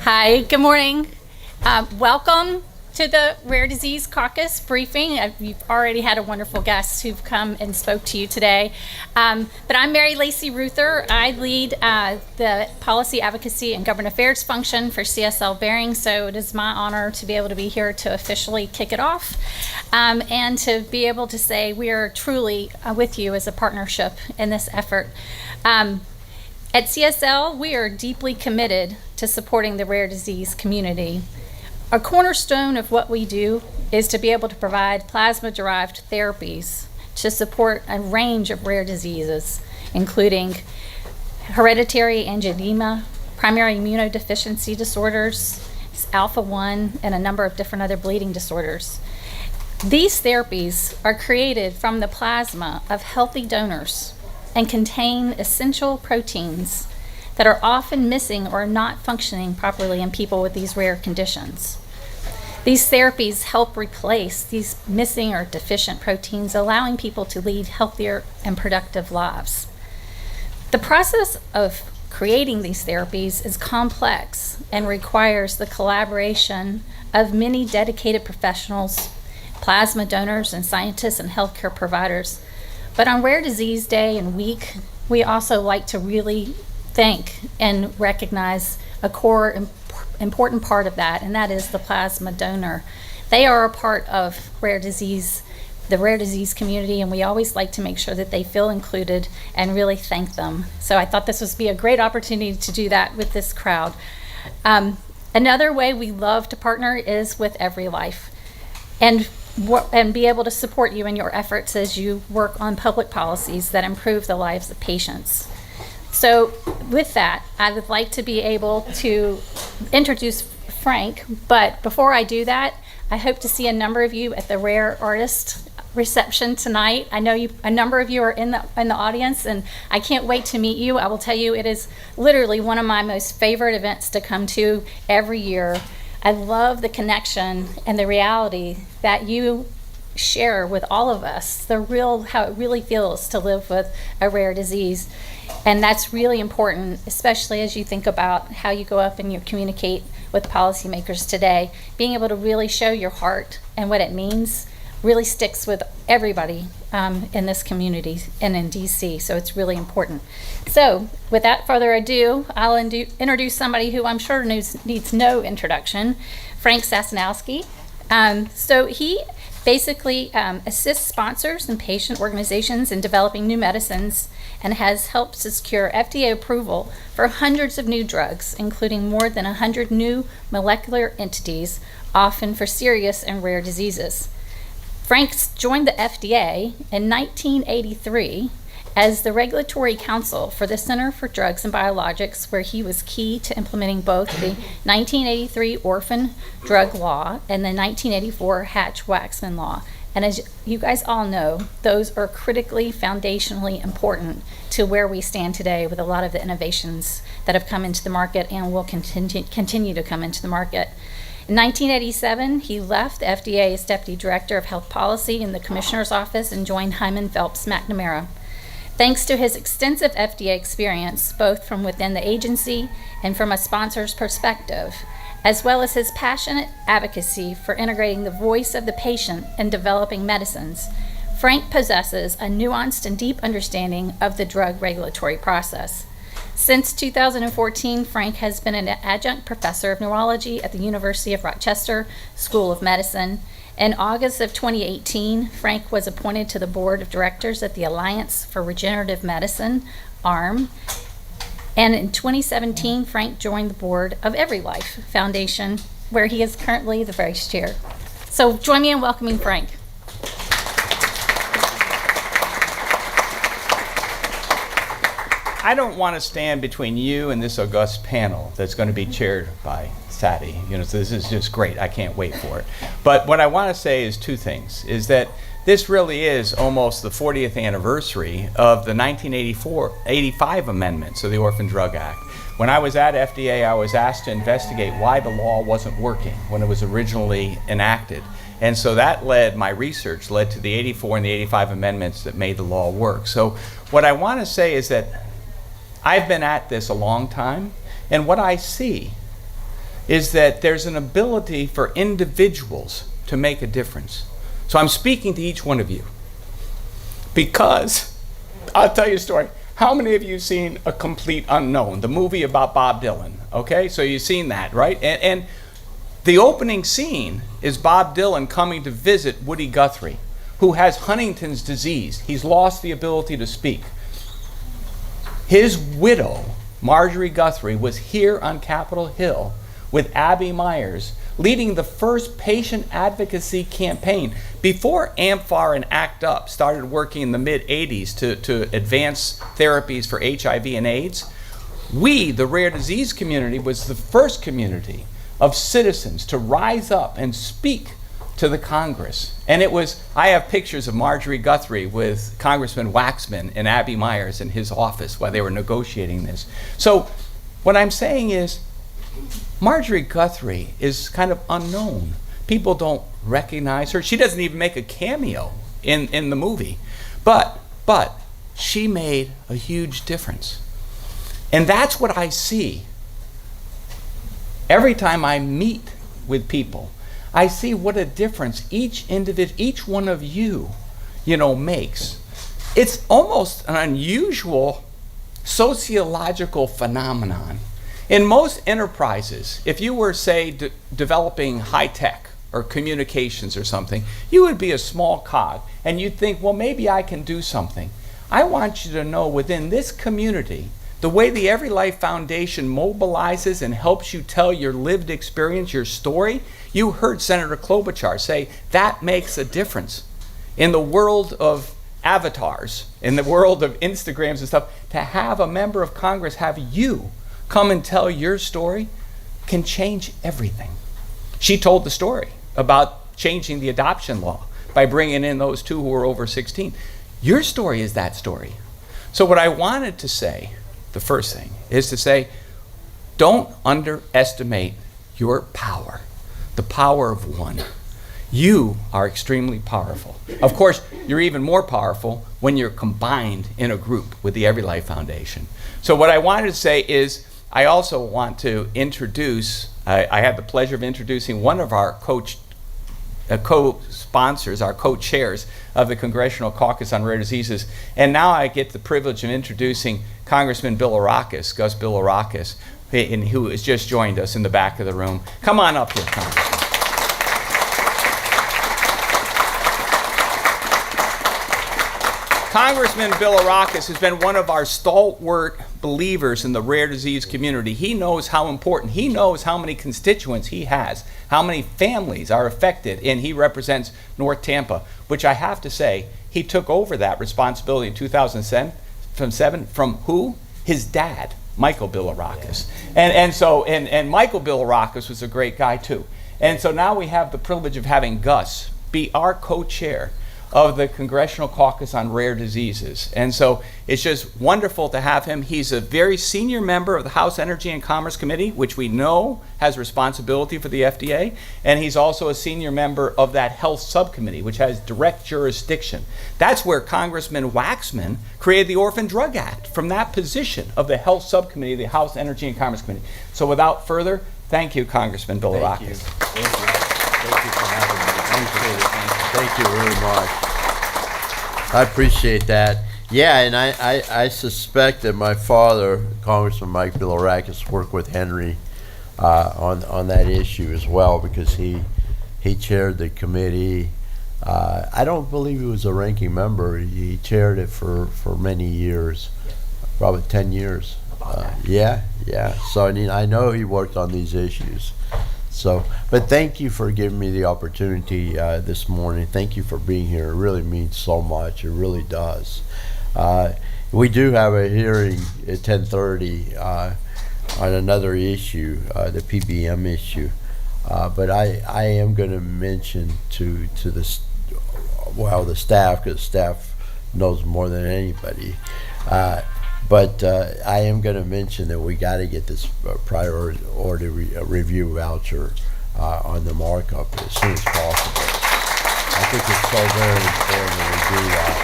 Hi, good morning. Welcome to the Rare Disease Caucus briefing. You've already had a wonderful guest who've come and spoke to you today. But I'm Mary Lacey Ruther. I lead the Policy, Advocacy, and Government Affairs function for CSL Behring, so it is my honor to be able to be here to officially kick it off and to be able to say we are truly with you as a partnership in this effort. At CSL, we are deeply committed to supporting the rare disease community. A cornerstone of what we do is to be able to provide plasma-derived therapies to support a range of rare diseases, including hereditary angioedema, primary immunodeficiency disorders, alpha-1, and a number of different other bleeding disorders. These therapies are created from the plasma of healthy donors and contain essential proteins that are often missing or not functioning properly in people with these rare conditions. These therapies help replace these missing or deficient proteins, allowing people to lead healthier and productive lives. The process of creating these therapies is complex and requires the collaboration of many dedicated professionals, plasma donors, and scientists and healthcare providers. But on Rare Disease Day and Week, we also like to really thank and recognize a core important part of that, and that is the plasma donor. They are a part of rare disease, the rare disease community, and we always like to make sure that they feel included and really thank them. So I thought this would be a great opportunity to do that with this crowd. Another way we love to partner is with Every Life and be able to support you in your efforts as you work on public policies that improve the lives of patients. So with that, I would like to be able to introduce Frank, but before I do that, I hope to see a number of you at the Rare Artist reception tonight. I know a number of you are in the audience, and I can't wait to meet you. I will tell you, it is literally one of my most favorite events to come to every year. I love the connection and the reality that you share with all of us, how it really feels to live with a rare disease. And that's really important, especially as you think about how you go up and you communicate with policymakers today. Being able to really show your heart and what it means really sticks with everybody in this community and in DC, so it's really important. So without further ado, I'll introduce somebody who I'm sure needs no introduction, Frank Sasanowski. So he basically assists sponsors and patient organizations in developing new medicines and has helped secure FDA approval for hundreds of new drugs, including more than 100 new molecular entities, often for serious and rare diseases. Frank joined the FDA in 1983 as the regulatory counsel for the Center for Drugs and Biologics, where he was key to implementing both the 1983 Orphan Drug Law and the 1984 Hatch-Waxman Law. And as you guys all know, those are critically, foundationally important to where we stand today with a lot of the innovations that have come into the market and will continue to come into the market. In 1987, he left the FDA as Deputy Director of Health Policy in the Commissioner's Office and joined Hyman Phelps McNamara. Thanks to his extensive FDA experience, both from within the agency and from a sponsor's perspective, as well as his passionate advocacy for integrating the voice of the patient in developing medicines, Frank possesses a nuanced and deep understanding of the drug regulatory process. Since 2014, Frank has been an adjunct professor of neurology at the University of Rochester School of Medicine. In August of 2018, Frank was appointed to the board of directors at the Alliance for Regenerative Medicine, ARM. And in 2017, Frank joined the board of Every Life Foundation, where he is currently the vice chair. So join me in welcoming Frank. I don't want to stand between you and this august panel that's going to be chaired by Sati. So this is just great. I can't wait for it. But what I want to say is two things, is that this really is almost the 40th anniversary of the 1985 amendments of the Orphan Drug Act. When I was at FDA, I was asked to investigate why the law wasn't working when it was originally enacted. And so that my research led to the 84 and the 85 amendments that made the law work. So what I want to say is that I've been at this a long time, and what I see is that there's an ability for individuals to make a difference. So I'm speaking to each one of you because I'll tell you a story. How many of you have seen A Complete Unknown, the movie about Bob Dylan? Okay, so you've seen that, right? And the opening scene is Bob Dylan coming to visit Woody Guthrie, who has Huntington's disease. He's lost the ability to speak. His widow, Marjorie Guthrie, was here on Capitol Hill with Abby Myers, leading the first patient advocacy campaign. Before AMFAR and ACT UP started working in the mid-'80s to advance therapies for HIV and AIDS, we, the rare disease community, was the first community of citizens to rise up and speak to the Congress. And it was, I have pictures of Marjorie Guthrie with Congressman Waxman and Abby Myers in his office while they were negotiating this. So what I'm saying is, Marjorie Guthrie is kind of unknown. People don't recognize her. She doesn't even make a cameo in the movie. But she made a huge difference. And that's what I see. Every time I meet with people, I see what a difference each individual, each one of you, makes. It's almost an unusual sociological phenomenon. In most enterprises, if you were, say, developing high tech or communications or something, you would be a small cog, and you'd think, well, maybe I can do something. I want you to know within this community, the way the Every Life Foundation mobilizes and helps you tell your lived experience, your story, you heard Senator Klobuchar say that makes a difference. In the world of avatars, in the world of Instagrams and stuff, to have a member of Congress have you come and tell your story can change everything. She told the story about changing the adoption law by bringing in those two who were over 16. Your story is that story. So what I wanted to say, the first thing, is to say, don't underestimate your power, the power of one. You are extremely powerful. Of course, you're even more powerful when you're combined in a group with the Every Life Foundation. So what I wanted to say is, I also want to introduce, I had the pleasure of introducing one of our co-sponsors, our co-chairs of the Congressional Caucus on Rare Diseases. And now I get the privilege of introducing Congressman Bilirakis, Gus Bilirakis, who has just joined us in the back of the room. Come on up here, Congressman. Congressman Bilirakis has been one of our stalwart believers in the rare disease community. He knows how important, he knows how many constituents he has, how many families are affected, and he represents North Tampa, which I have to say, he took over that responsibility in 2007 from who? His dad, Michael Bilirakis. And Michael Bilirakis was a great guy too. And so now we have the privilege of having Gus be our co-chair of the Congressional Caucus on Rare Diseases. And so it's just wonderful to have him. He's a very senior member of the House Energy and Commerce Committee, which we know has responsibility for the FDA. And he's also a senior member of that Health Subcommittee, which has direct jurisdiction. That's where Congressman Waxman created the Orphan Drug Act, from that position of the Health Subcommittee, the House Energy and Commerce Committee. So without further, thank you, Congressman Bilirakis. Thank you for having me. Thank you very much. I appreciate that. Yeah, and I suspect that my father, Congressman Mike Bilirakis, worked with Henry on that issue as well, because he chaired the committee. I don't believe he was a ranking member. He chaired it for many years, probably 10 years. Yeah. So I know he worked on these issues. So, but thank you for giving me the opportunity this morning. Thank you for being here. It really means so much. It really does. We do have a hearing at 10:30 on another issue, the PBM issue. But I am going to mention to the staff, because staff knows more than anybody. But I am going to mention that we got to get this priority review voucher on the markup as soon as possible. I think it's so very important that we do that.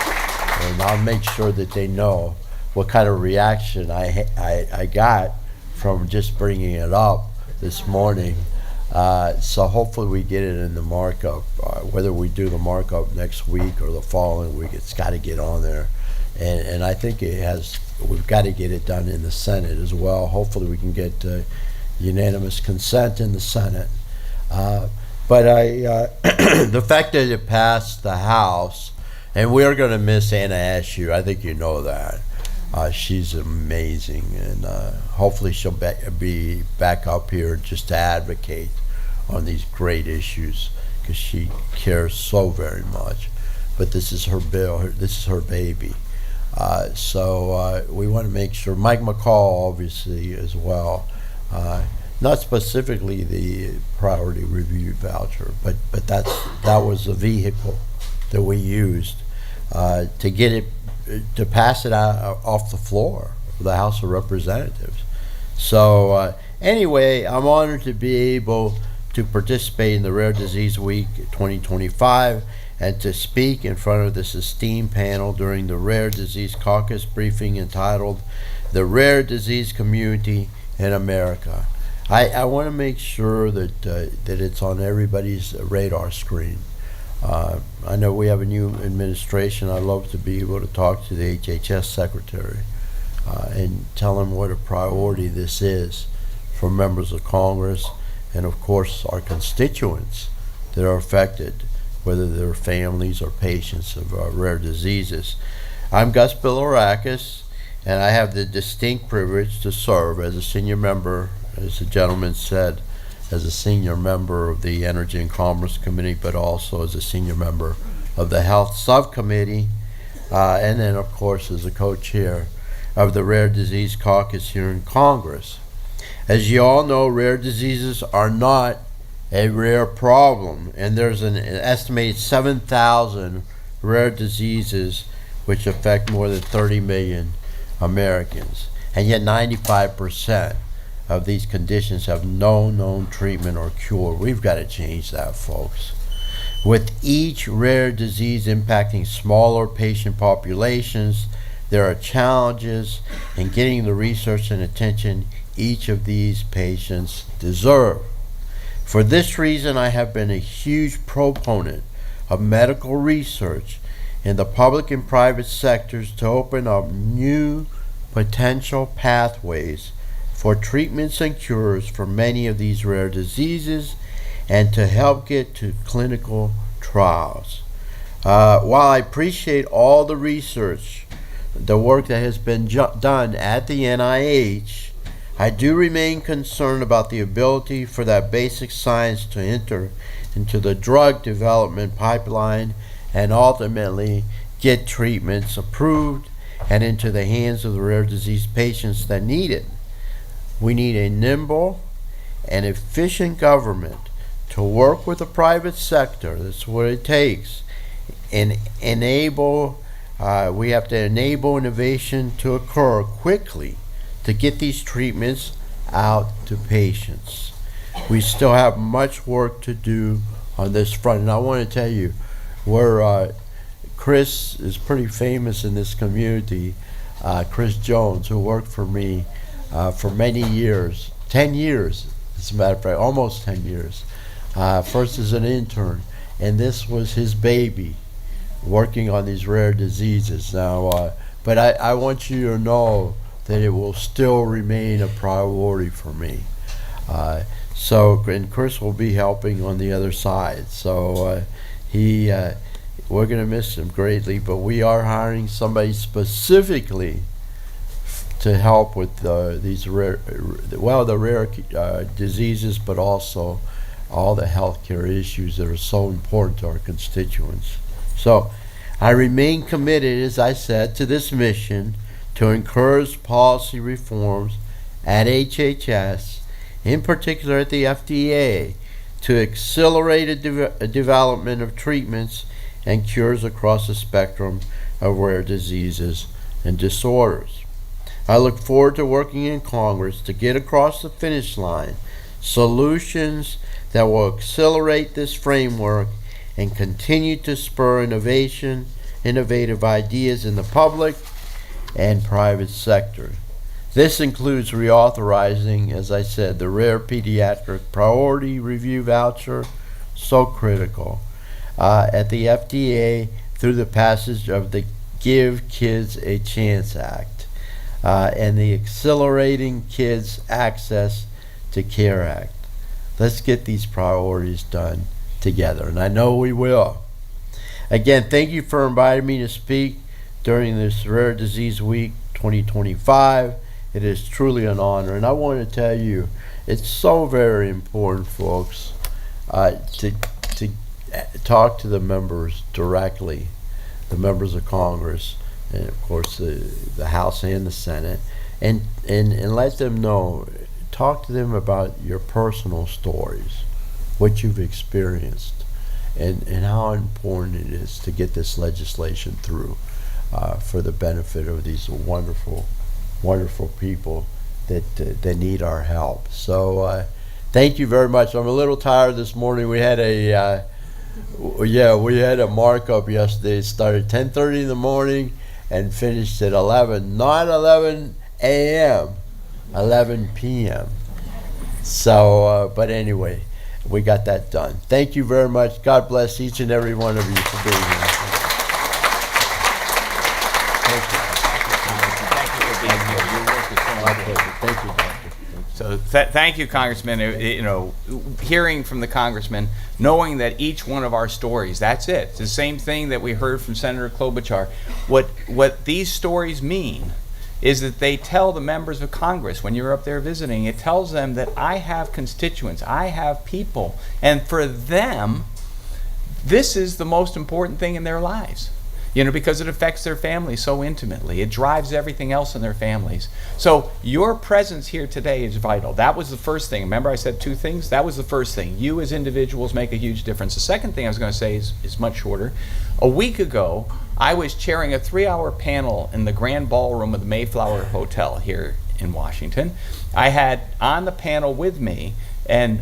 And I'll make sure that they know what kind of reaction I got from just bringing it up this morning. So hopefully we get it in the markup. Whether we do the markup next week or the following week, it's got to get on there. And I think we've got to get it done in the Senate as well. Hopefully we can get unanimous consent in the Senate. But the fact that it passed the House, and we're going to miss Anna Ashew, I think you know that. She's amazing, and hopefully she'll be back up here just to advocate on these great issues, because she cares so very much. But this is her bill, this is her baby. So we want to make sure, Mike McCall obviously as well, not specifically the priority review voucher, but that was the vehicle that we used to get it, to pass it out off the floor of the House of Representatives. So anyway, I'm honored to be able to participate in the Rare Disease Week 2025 and to speak in front of this esteemed panel during the Rare Disease Caucus briefing entitled "The Rare Disease Community in America." I want to make sure that it's on everybody's radar screen. I know we have a new administration. I'd love to be able to talk to the HHS secretary and tell him what a priority this is for members of Congress and, of course, our constituents that are affected, whether they're families or patients of rare diseases. I'm Gus Bilirakis, and I have the distinct privilege to serve as a senior member, as the gentleman said, as a senior member of the Energy and Commerce Committee, but also as a senior member of the Health Subcommittee, and then, of course, as a co-chair of the Rare Disease Caucus here in Congress. As you all know, rare diseases are not a rare problem, and there's an estimated 7,000 rare diseases which affect more than 30 million Americans, and yet 95% of these conditions have no known treatment or cure. We've got to change that, folks. With each rare disease impacting smaller patient populations, there are challenges in getting the research and attention each of these patients deserve. For this reason, I have been a huge proponent of medical research in the public and private sectors to open up new potential pathways for treatments and cures for many of these rare diseases and to help get to clinical trials. While I appreciate all the research, the work that has been done at the NIH, I do remain concerned about the ability for that basic science to enter into the drug development pipeline and ultimately get treatments approved and into the hands of the rare disease patients that need it. We need a nimble and efficient government to work with the private sector. That's what it takes. And we have to enable innovation to occur quickly to get these treatments out to patients. We still have much work to do on this front. And I want to tell you, Chris is pretty famous in this community, Chris Jones, who worked for me for many years, 10 years, as a matter of fact, almost 10 years. First as an intern, and this was his baby, working on these rare diseases. Now, but I want you to know that it will still remain a priority for me. And Chris will be helping on the other side. So we're going to miss him greatly, but we are hiring somebody specifically to help with these rare diseases, but also all the healthcare issues that are so important to our constituents. So I remain committed, as I said, to this mission to encourage policy reforms at HHS, in particular at the FDA, to accelerate a development of treatments and cures across the spectrum of rare diseases and disorders. I look forward to working in Congress to get across the finish line solutions that will accelerate this framework and continue to spur innovative ideas in the public and private sector. This includes reauthorizing, as I said, the Rare Pediatric Priority Review Voucher, so critical, at the FDA through the passage of the Give Kids a Chance Act, and the Accelerating Kids Access to Care Act. Let's get these priorities done together, and I know we will. Again, thank you for inviting me to speak during this Rare Disease Week 2025. It is truly an honor, and I want to tell you, it's so very important, folks, to talk to the members directly, the members of Congress, and of course the House and the Senate, and let them know, talk to them about your personal stories, what you've experienced, and how important it is to get this legislation through for the benefit of these wonderful people that need our help. So thank you very much. I'm a little tired this morning. We had a markup yesterday. It started 10:30 in the morning and finished at 11, not 11 a.m., 11 p.m. So, but anyway, we got that done. Thank you very much. God bless each and every one of you for being here. Thank you, Doctor. So thank you, Congressman. Hearing from the Congressman, knowing that each one of our stories, that's it. It's the same thing that we heard from Senator Klobuchar. What these stories mean is that they tell the members of Congress, when you're up there visiting, it tells them that I have constituents, I have people, and for them, this is the most important thing in their lives. Because it affects their families so intimately. It drives everything else in their families. So your presence here today is vital. That was the first thing. Remember I said two things? That was the first thing. You as individuals make a huge difference. The second thing I was going to say is much shorter. A week ago, I was chairing a 3-hour panel in the Grand Ballroom of the Mayflower Hotel here in Washington. I had on the panel with me and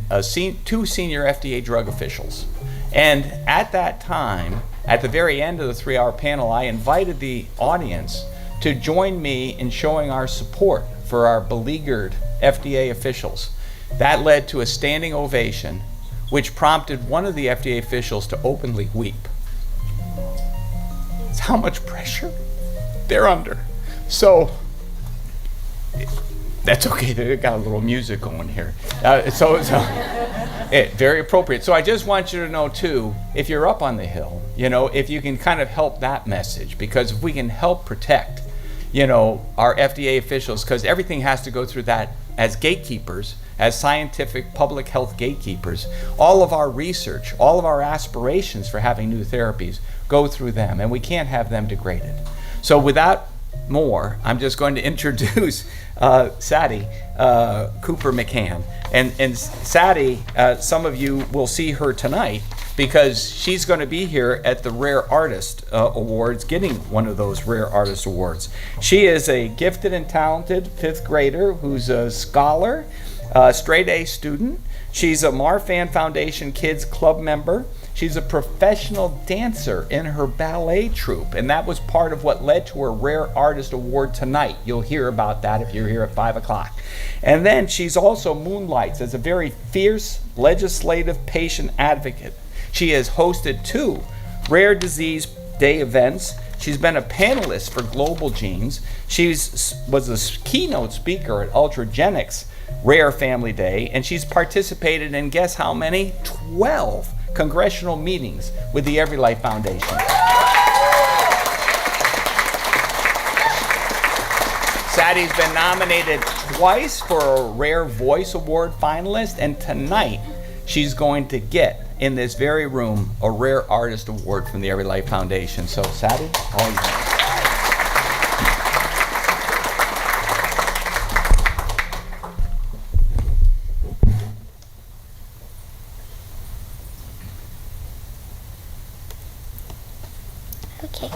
two senior FDA drug officials. And at that time, at the very end of the 3-hour panel, I invited the audience to join me in showing our support for our beleaguered FDA officials. That led to a standing ovation, which prompted one of the FDA officials to openly weep. It's how much pressure they're under. So, that's okay, they got a little music going here. Very appropriate. So I just want you to know too, if you're up on the Hill, if you can kind of help that message, because if we can help protect, our FDA officials, because everything has to go through that as gatekeepers, as scientific public health gatekeepers. All of our research, all of our aspirations for having new therapies go through them, and we can't have them degraded. So without more, I'm just going to introduce Sadie Cooper McCann. And Sadie, some of you will see her tonight because she's going to be here at the Rare Artist Awards, getting one of those Rare Artist Awards. She is a gifted and talented 5th grader who's a scholar, straight A student. She's a Marfan Foundation Kids Club member. She's a professional dancer in her ballet troupe, and that was part of what led to her Rare Artist Award tonight. You'll hear about that if you're here at 5 o'clock. And then she's also moonlights as a very fierce legislative patient advocate. She has hosted 2 Rare Disease Day events. She's been a panelist for Global Genes. She was a keynote speaker at Ultragenics Rare Family Day, and she's participated in, guess how many? 12 congressional meetings with the Every Life Foundation. Sadie's been nominated twice for a Rare Voice Award finalist, and tonight she's going to get, in this very room, a Rare Artist Award from the Every Life Foundation. So Sadie, all yours. Okay.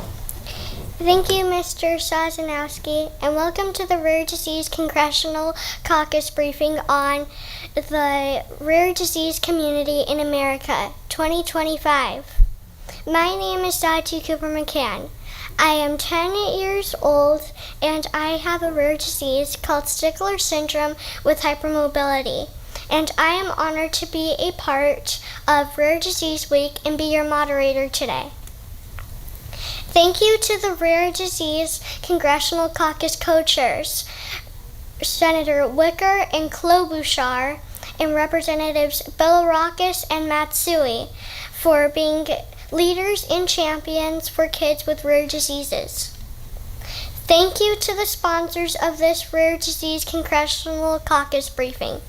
Thank you, Mr. Sazanowski, and welcome to the Rare Disease Congressional Caucus briefing on the Rare Disease Community in America 2025. My name is Sadie Cooper McCann. I am 10 years old and I have a rare disease called Stickler syndrome with hypermobility. And I am honored to be a part of Rare Disease Week and be your moderator today. Thank you to the Rare Disease Congressional Caucus co-chairs, Senator Wicker and Klobuchar, and Representatives Belarakis and Matsui for being leaders and champions for kids with rare diseases. Thank you to the sponsors of this Rare Disease Congressional Caucus briefing.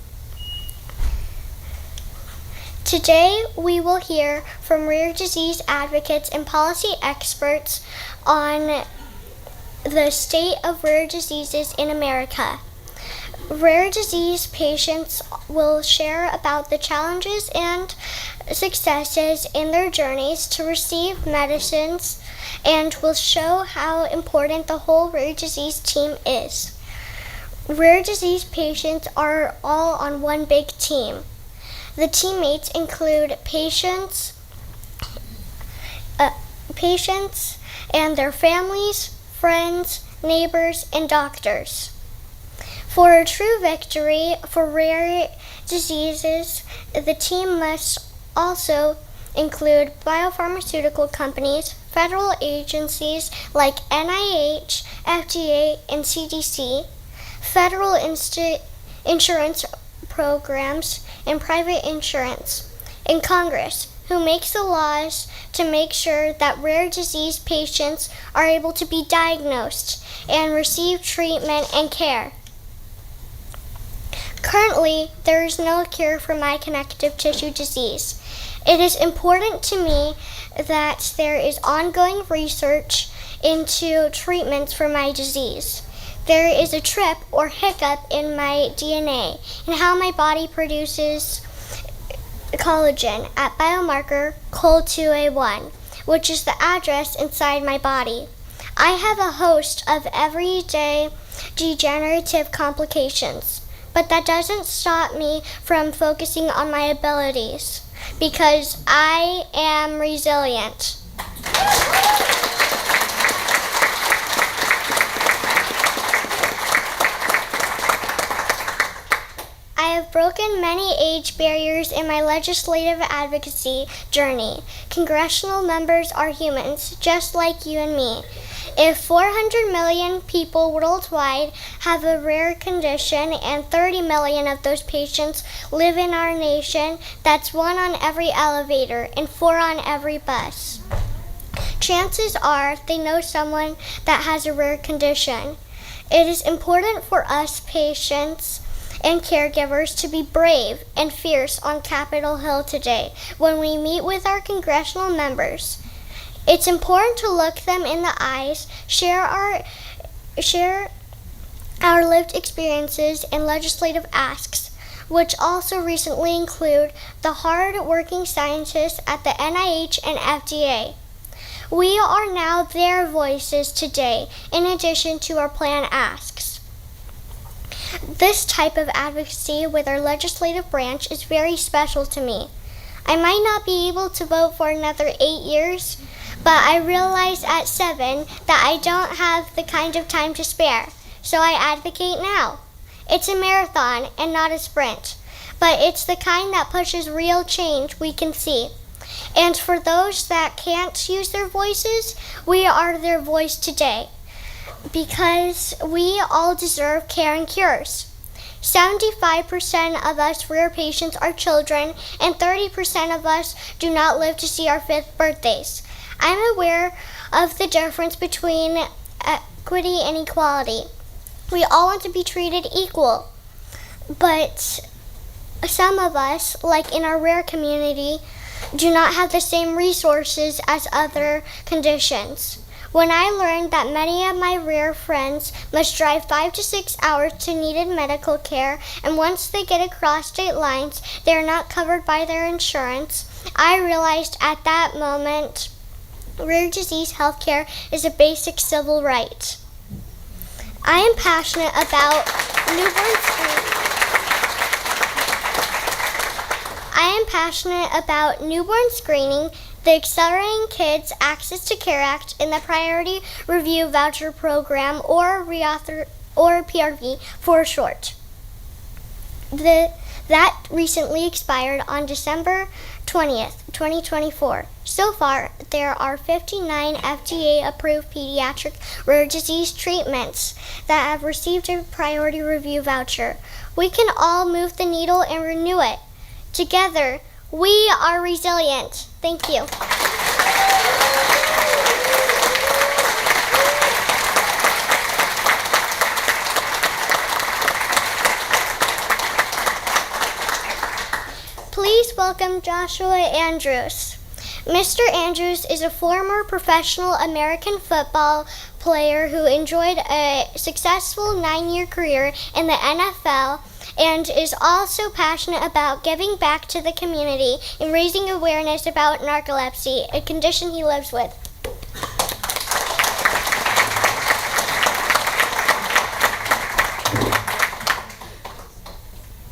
Today, we will hear from rare disease advocates and policy experts on the state of rare diseases in America. Rare disease patients will share about the challenges and successes in their journeys to receive medicines and will show how important the whole rare disease team is. Rare disease patients are all on one big team. The teammates include patients and their families, friends, neighbors, and doctors. For a true victory for rare diseases, the team must also include biopharmaceutical companies, federal agencies like NIH, FDA, and CDC, federal insurance programs, and private insurance, and Congress, who makes the laws to make sure that rare disease patients are able to be diagnosed and receive treatment and care. Currently, there is no cure for my connective tissue disease. It is important to me that there is ongoing research into treatments for my disease. There is a trip or hiccup in my DNA and how my body produces collagen at biomarker COL2A1, which is the address inside my body. I have a host of everyday degenerative complications, but that doesn't stop me from focusing on my abilities because I am resilient. I have broken many age barriers in my legislative advocacy journey. Congressional members are humans, just like you and me. If 400 million people worldwide have a rare condition and 30 million of those patients live in our nation, that's 1 on every elevator and 4 on every bus. Chances are they know someone that has a rare condition. It is important for us patients and caregivers to be brave and fierce on Capitol Hill today when we meet with our congressional members. It's important to look them in the eyes, share our lived experiences and legislative asks, which also recently include the hard-working scientists at the NIH and FDA. We are now their voices today, in addition to our planned asks. This type of advocacy with our legislative branch is very special to me. I might not be able to vote for another 8 years, but I realized at 7 that I don't have the kind of time to spare, so I advocate now. It's a marathon and not a sprint, but it's the kind that pushes real change we can see. And for those that can't use their voices, we are their voice today, because we all deserve care and cures. 75% of us rare patients are children, and 30% of us do not live to see our 5th birthdays. I'm aware of the difference between equity and equality. We all want to be treated equal, but some of us, like in our rare community, do not have the same resources as other conditions. When I learned that many of my rare friends must drive 5 to 6 hours to needed medical care, and once they get across state lines, they are not covered by their insurance, I realized at that moment rare disease healthcare is a basic civil right. I am passionate about newborn screening. I am passionate about newborn screening the Accelerating Kids Access to Care Act, and the Priority Review Voucher Program, or PRV for short. That recently expired on December 20th, 2024. So far, there are 59 FDA-approved pediatric rare disease treatments that have received a priority review voucher. We can all move the needle and renew it. Together, we are resilient. Thank you. Please welcome Joshua Andrews. Mr. Andrews is a former professional American football player who enjoyed a successful 9-year career in the NFL and is also passionate about giving back to the community and raising awareness about narcolepsy, a condition he lives with.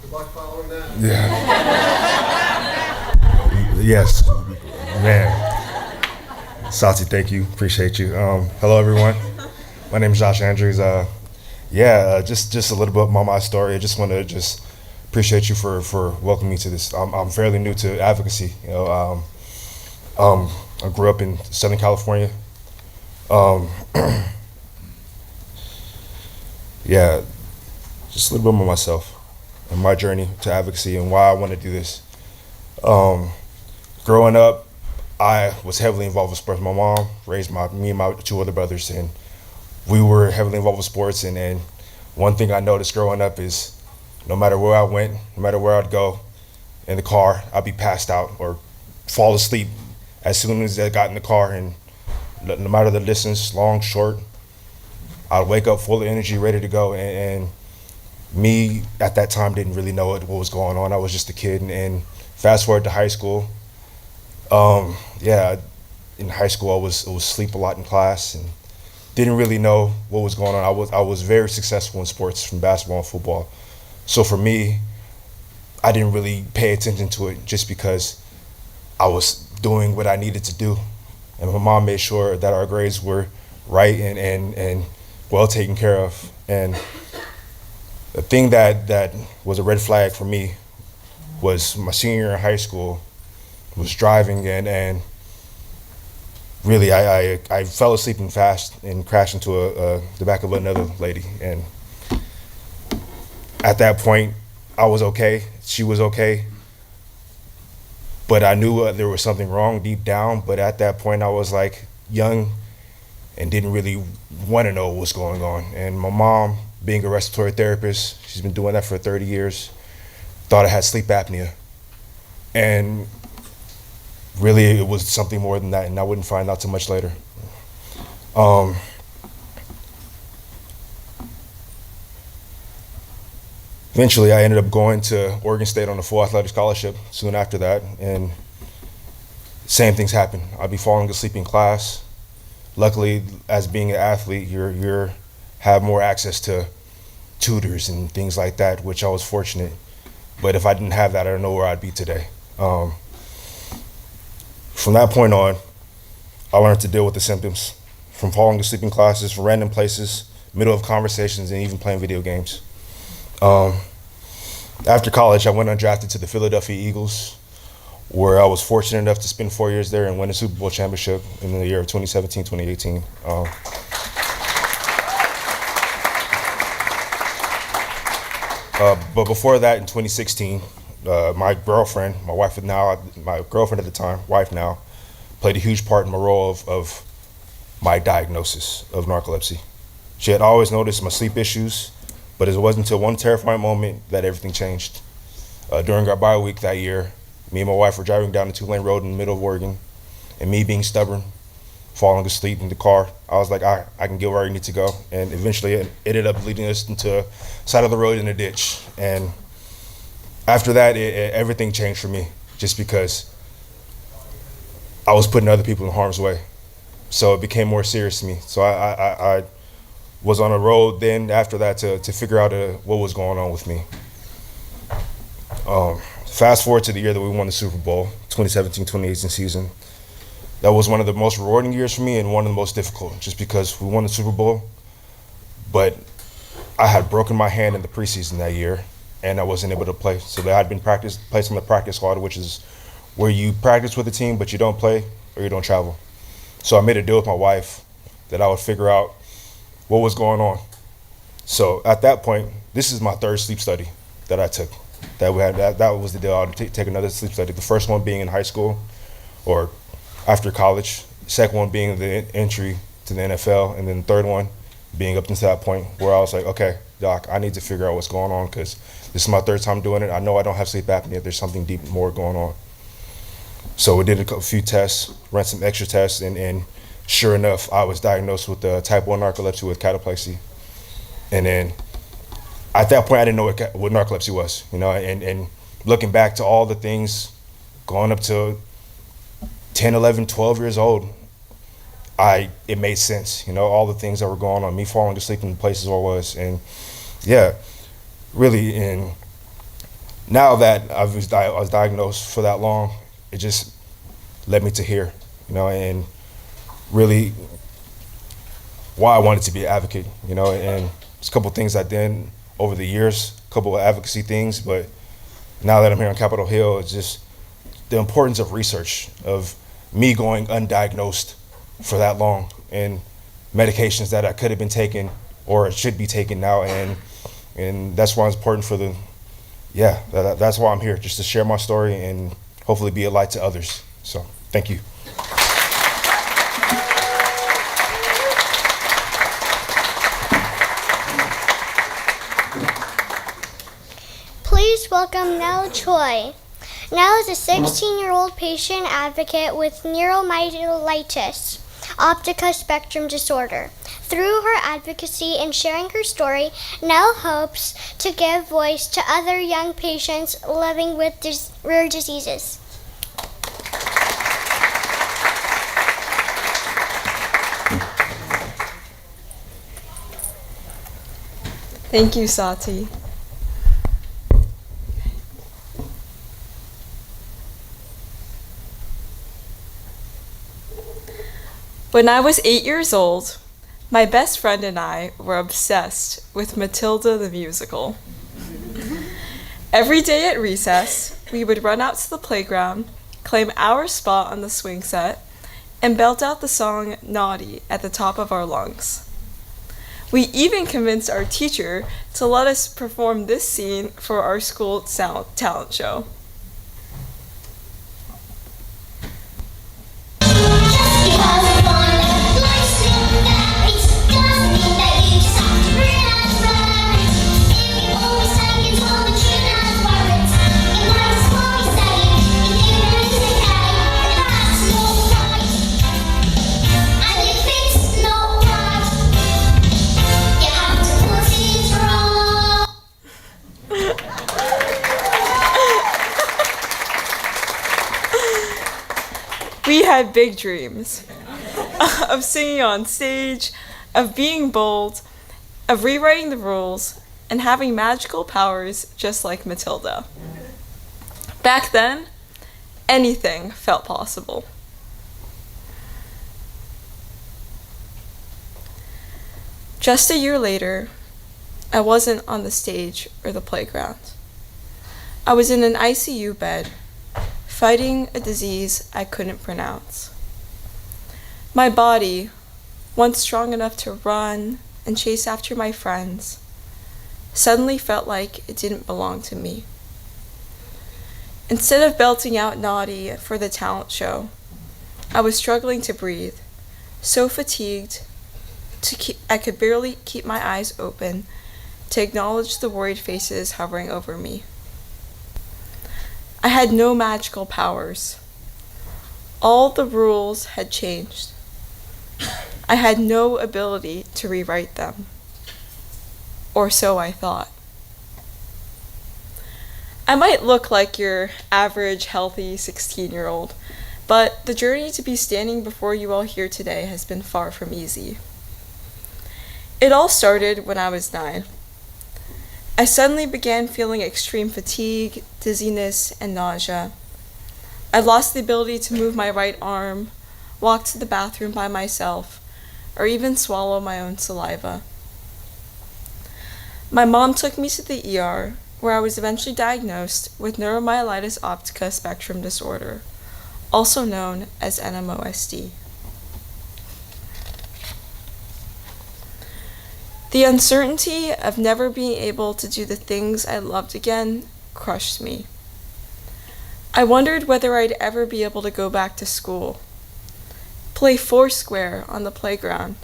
Good luck following that. Yeah. Yes, man. Sati, thank you. Appreciate you. Hello, everyone. My name is Josh Andrews. Just a little bit about my story. I just want to appreciate you for welcoming me to this. I'm fairly new to advocacy. I grew up in Southern California. Just a little bit about myself and my journey to advocacy and why I want to do this. Growing up, I was heavily involved with sports. My mom raised me and my 2 other brothers, and we were heavily involved with sports. And one thing I noticed growing up is no matter where I went, no matter where I'd go in the car, I'd be passed out or fall asleep as soon as I got in the car. And no matter the distance, long, short, I'd wake up full of energy, ready to go. And me at that time didn't really know what was going on. I was just a kid. And fast forward to high school. In high school, I was sleep a lot in class and didn't really know what was going on. I was very successful in sports, from basketball and football. So for me, I didn't really pay attention to it just because I was doing what I needed to do. And my mom made sure that our grades were right and well taken care of. And the thing that was a red flag for me was my senior year in high school. Was driving and really I fell asleep and fast and crashed into the back of another lady. And at that point, I was okay. She was okay. But I knew there was something wrong deep down. But at that point, I was like young and didn't really want to know what was going on. And my mom, being a respiratory therapist, she's been doing that for 30 years, thought I had sleep apnea. And really, it was something more than that, and I wouldn't find out too much later. Eventually, I ended up going to Oregon State on a full athletic scholarship soon after that, and same things happened. I'd be falling asleep in class. Luckily, as being an athlete, you have more access to tutors and things like that, which I was fortunate. But if I didn't have that, I don't know where I'd be today. From that point on, I learned to deal with the symptoms, from falling asleep in classes, from random places, middle of conversations, and even playing video games. After college, I went undrafted to the Philadelphia Eagles, where I was fortunate enough to spend 4 years there and win a Super Bowl championship in the year of 2017, 2018. But before that, in 2016, my girlfriend at the time, wife now, played a huge part in my role of my diagnosis of narcolepsy. She had always noticed my sleep issues, but it wasn't until one terrifying moment that everything changed. During our bye week that year, me and my wife were driving down a 2-lane road in the middle of Oregon, and me being stubborn, falling asleep in the car, I was like, I can get where I need to go. And eventually it ended up leading us into the side of the road in a ditch. And after that, everything changed for me, just because I was putting other people in harm's way. So it became more serious to me. So I was on a road then after that to figure out what was going on with me. Fast forward to the year that we won the Super Bowl, 2017-2018 season. that was one of the most rewarding years for me and one of the most difficult, just because we won the Super Bowl, but I had broken my hand in the preseason that year, and I wasn't able to play. So they had been placed on the practice squad, which is where you practice with the team, but you don't play or you don't travel. So I made a deal with my wife that I would figure out what was going on. So at that point, this is my third sleep study that I took. That was the deal. I would take another sleep study. The first one being in high school or after college. The second one being the entry to the NFL, and then the third one being up until that point where I was like, okay, doc, I need to figure out what's going on because this is my third time doing it. I know I don't have sleep apnea. There's something deep more going on. So we did a few tests, ran some extra tests, and sure enough, I was diagnosed with type 1 narcolepsy with cataplexy. And then at that point, I didn't know what narcolepsy was, and looking back to all the things going up to 10, 11, 12 years old, it made sense, all the things that were going on, me falling asleep in the places where I was. And yeah, really, and now that I was diagnosed for that long, it just led me to here, and really why I wanted to be an advocate, and there's a couple of things I did over the years, a couple of advocacy things, but now that I'm here on Capitol Hill, it's just the importance of research, of me going undiagnosed for that long, and medications that I could have been taking or should be taking now, and that's why it's important that's why I'm here, just to share my story and hopefully be a light to others. So, thank you. Please welcome Nell Choi. Nell is a 16-year-old patient advocate with neuromyelitis optica spectrum disorder. Through her advocacy and sharing her story, Nell hopes to give voice to other young patients living with rare diseases. Thank you, Sati. When I was 8 years old, my best friend and I were obsessed with Matilda the musical. Every day at recess, we would run out to the playground, claim our spot on the swing set, and belt out the song Naughty at the top of our lungs. We even convinced our teacher to let us perform this scene for our school talent show. We had big dreams of singing on stage, of being bold, of rewriting the rules, and having magical powers just like Matilda. Back then, anything felt possible. Just a year later, I wasn't on the stage or the playground. I was in an ICU bed, fighting a disease I couldn't pronounce. My body, once strong enough to run and chase after my friends, suddenly felt like it didn't belong to me. Instead of belting out Naughty for the talent show, I was struggling to breathe, so fatigued I could barely keep my eyes open to acknowledge the worried faces hovering over me. I had no magical powers. All the rules had changed. I had no ability to rewrite them. Or so I thought. I might look like your average, healthy 16-year-old, but the journey to be standing before you all here today has been far from easy. It all started when I was 9. I suddenly began feeling extreme fatigue, dizziness, and nausea. I lost the ability to move my right arm walk to the bathroom by myself, or even swallow my own saliva. My mom took me to the ER, where I was eventually diagnosed with neuromyelitis optica spectrum disorder, also known as NMOSD. The uncertainty of never being able to do the things I loved again crushed me. I wondered whether I'd ever be able to go back to school, play foursquare on the playground,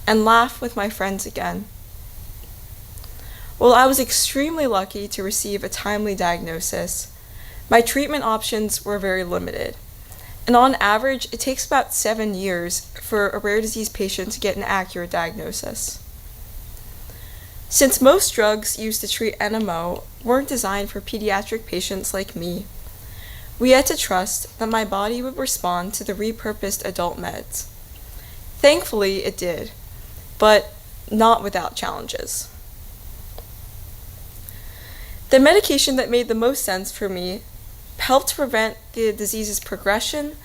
and laugh with my friends again. While I was extremely lucky to receive a timely diagnosis, my treatment options were very limited, and on average, it takes about 7 years for a rare disease patient to get an accurate diagnosis. Since most drugs used to treat NMO weren't designed for pediatric patients like me, we had to trust that my body would respond to the repurposed adult meds. Thankfully, it did, but not without challenges. The medication that made the most sense for me helped prevent the disease's progression,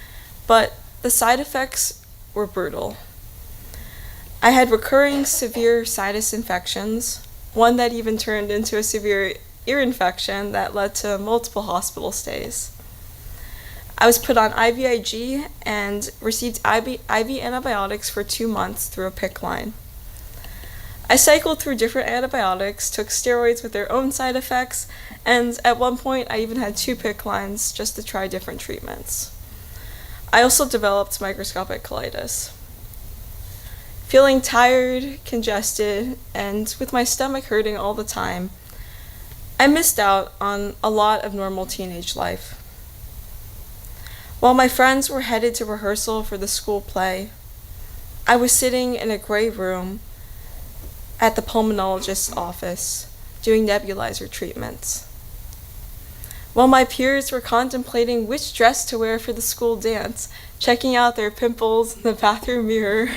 but the side effects were brutal. I had recurring severe sinus infections, one that even turned into a severe ear infection that led to multiple hospital stays. I was put on IVIG and received IV antibiotics for 2 months through a PICC line. I cycled through different antibiotics, took steroids with their own side effects, and at one point I even had 2 PICC lines just to try different treatments. I also developed microscopic colitis. Feeling tired, congested, and with my stomach hurting all the time, I missed out on a lot of normal teenage life. While my friends were headed to rehearsal for the school play, I was sitting in a gray room at the pulmonologist's office doing nebulizer treatments. While my peers were contemplating which dress to wear for the school dance, checking out their pimples in the bathroom mirror,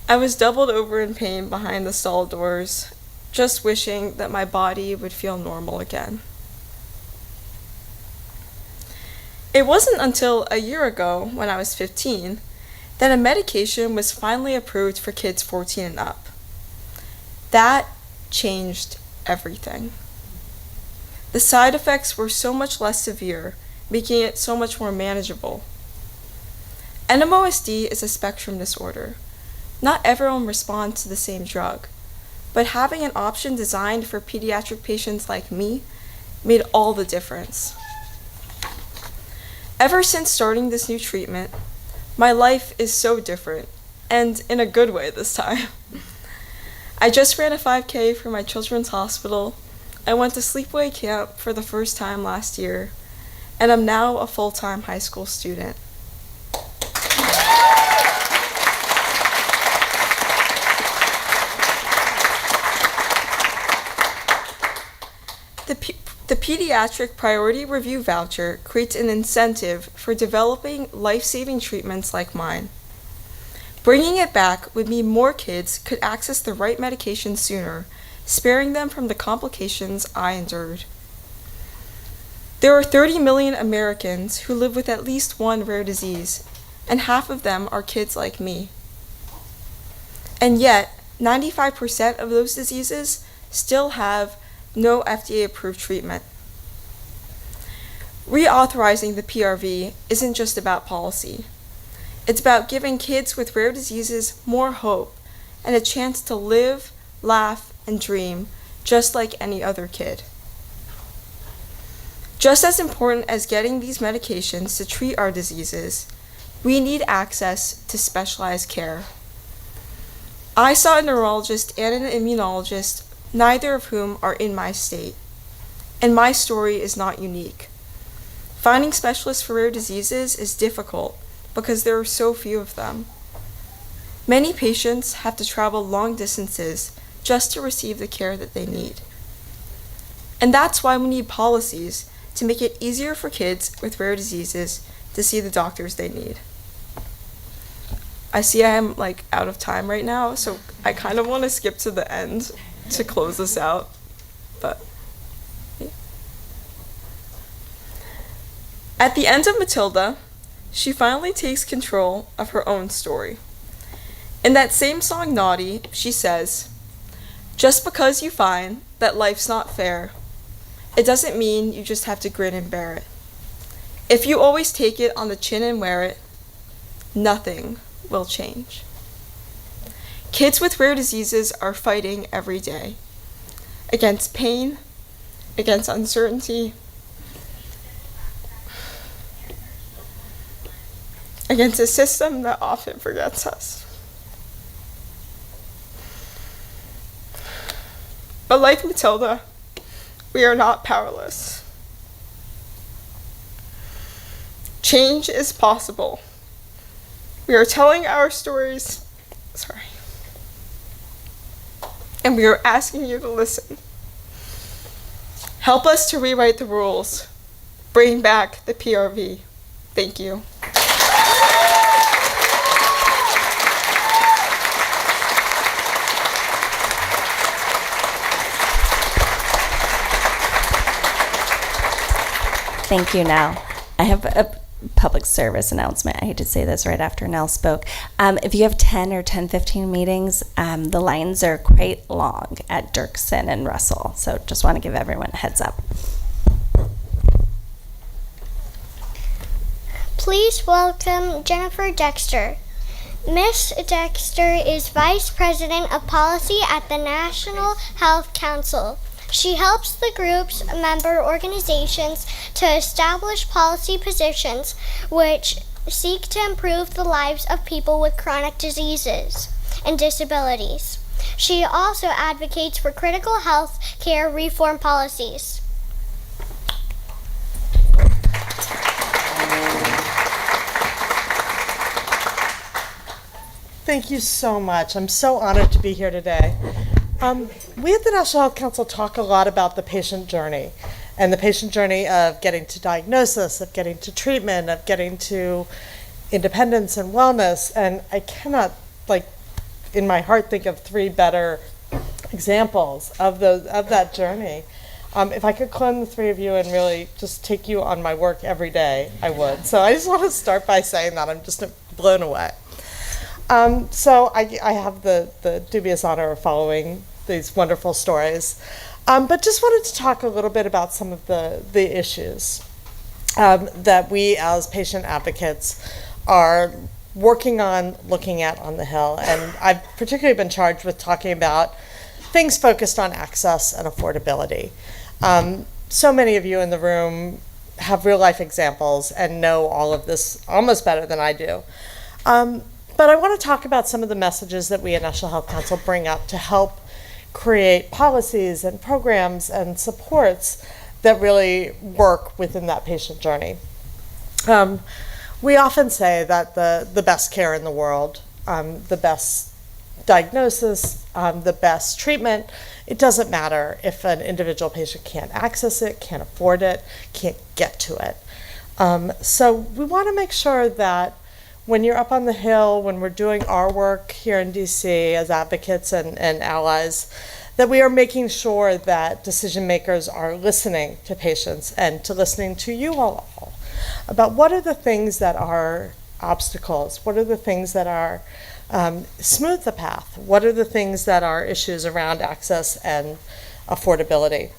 I was doubled over in pain behind the stall doors, just wishing that my body would feel normal again. It wasn't until a year ago, when I was 15, that a medication was finally approved for kids 14 and up. That changed everything. The side effects were so much less severe, making it so much more manageable. NMOSD is a spectrum disorder. Not everyone responds to the same drug, but having an option designed for pediatric patients like me made all the difference. Ever since starting this new treatment, my life is so different, and in a good way this time. I just ran a 5K for my children's hospital, I went to sleepaway camp for the first time last year, and I'm now a full-time high school student. The Pediatric Priority Review Voucher creates an incentive for developing life-saving treatments like mine. Bringing it back would mean more kids could access the right medication sooner, sparing them from the complications I endured. There are 30 million Americans who live with at least one rare disease, and half of them are kids like me. And yet, 95% of those diseases still have no FDA-approved treatment. Reauthorizing the PRV isn't just about policy. It's about giving kids with rare diseases more hope and a chance to live, laugh, and dream just like any other kid. Just as important as getting these medications to treat our diseases, we need access to specialized care. I saw a neurologist and an immunologist, neither of whom are in my state, and my story is not unique. Finding specialists for rare diseases is difficult because there are so few of them. Many patients have to travel long distances just to receive the care that they need. And that's why we need policies to make it easier for kids with rare diseases to see the doctors they need. I see I am out of time right now, so I kind of want to skip to the end to close this out, but yeah. At the end of Matilda, she finally takes control of her own story. In that same song, Naughty, she says, "Just because you find that life's not fair, it doesn't mean you just have to grin and bear it. If you always take it on the chin and wear it, nothing will change." Kids with rare diseases are fighting every day against pain, against uncertainty, against a system that often forgets us. But like Matilda, we are not powerless. Change is possible. We are telling our stories, and we are asking you to listen. Help us to rewrite the rules. Bring back the PRV. Thank you. Thank you, Nell. I have a public service announcement. I hate to say this right after Nell spoke. If you have 10 or 10-15 meetings, the lines are quite long at Dirksen and Russell. So just want to give everyone a heads up. Please welcome Jennifer Dexter. Miss Dexter is Vice President of Policy at the National Health Council. She helps the group's member organizations to establish policy positions which seek to improve the lives of people with chronic diseases and disabilities. She also advocates for critical health care reform policies. Thank you so much. I'm so honored to be here today. We at the National Health Council talk a lot about the patient journey, and the patient journey of getting to diagnosis, of getting to treatment, of getting to independence and wellness. And I cannot, in my heart, think of three better examples of that journey. If I could clone the three of you and really just take you on my work every day, I would. So I just want to start by saying that I'm just blown away. So I have the dubious honor of following these wonderful stories, but just wanted to talk a little bit about some of the issues that we as patient advocates are working on, looking at on the Hill. And I've particularly been charged with talking about things focused on access and affordability. So many of you in the room have real life examples and know all of this almost better than I do. But I want to talk about some of the messages that we at National Health Council bring up to help create policies and programs and supports that really work within that patient journey. We often say that the best care in the world, the best diagnosis, the best treatment, it doesn't matter if an individual patient can't access it, can't afford it, can't get to it. So we want to make sure that when you're up on the Hill, when we're doing our work here in DC as advocates and allies, that we are making sure that decision makers are listening to patients and to listening to you all about what are the things that are obstacles, what are the things that are smooth the path, what are the things that are issues around access and affordability.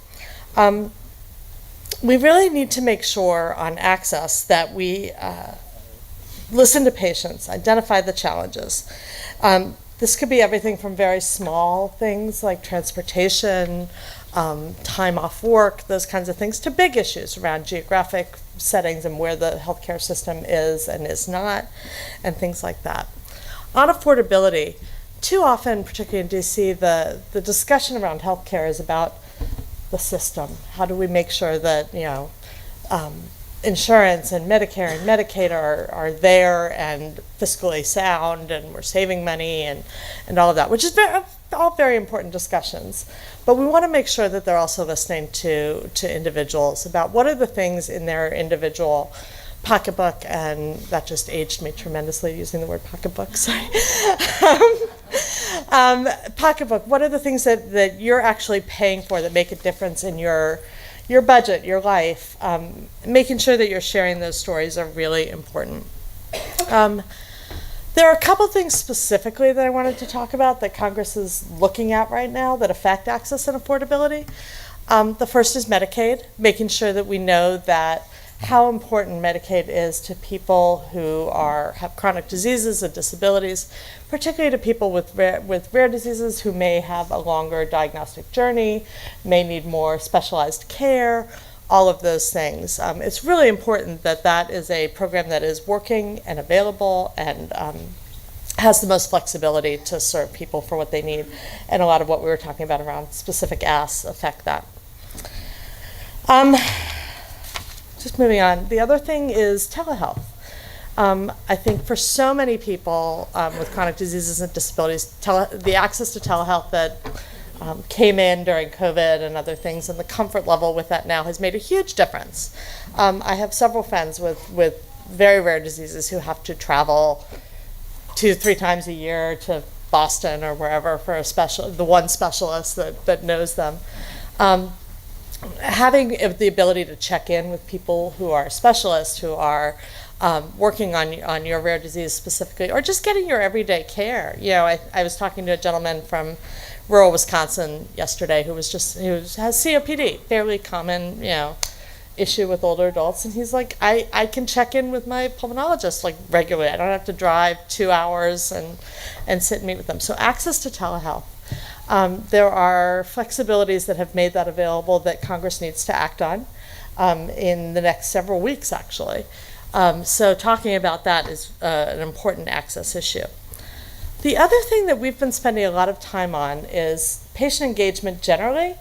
We really need to make sure on access that we listen to patients, identify the challenges. This could be everything from very small things like transportation, time off work, those kinds of things, to big issues around geographic settings and where the healthcare system is and is not, and things like that. On affordability, too often, particularly in DC, the discussion around healthcare is about the system. How do we make sure that, insurance and Medicare and Medicaid are there and fiscally sound and we're saving money and all of that, which is all very important discussions. But we want to make sure that they're also listening to individuals about what are the things in their individual pocketbook, and that just aged me tremendously using the word pocketbook, sorry. Pocketbook, what are the things that you're actually paying for that make a difference in your budget, your life? Making sure that you're sharing those stories are really important. There are a couple things specifically that I wanted to talk about that Congress is looking at right now that affect access and affordability. The first is Medicaid, making sure that we know that how important Medicaid is to people who have chronic diseases and disabilities, particularly to people with rare diseases who may have a longer diagnostic journey, may need more specialized care, all of those things. It's really important that that is a program that is working and available and has the most flexibility to serve people for what they need. And a lot of what we were talking about around specific asks affect that. Just moving on. The other thing is telehealth. I think for so many people with chronic diseases and disabilities, the access to telehealth that came in during COVID and other things, and the comfort level with that now has made a huge difference. I have several friends with very rare diseases who have to travel 2-3 times a year to Boston or wherever for the one specialist that knows them. Having the ability to check in with people who are specialists, who are working on your rare disease specifically, or just getting your everyday care. I was talking to a gentleman from rural Wisconsin yesterday who has COPD, fairly common, issue with older adults, and he's like, I can check in with my pulmonologist regularly. I don't have to drive 2 hours and sit and meet with them. So access to telehealth. There are flexibilities that have made that available that Congress needs to act on in the next several weeks, actually. So talking about that is an important access issue. The other thing that we've been spending a lot of time on is patient engagement generally,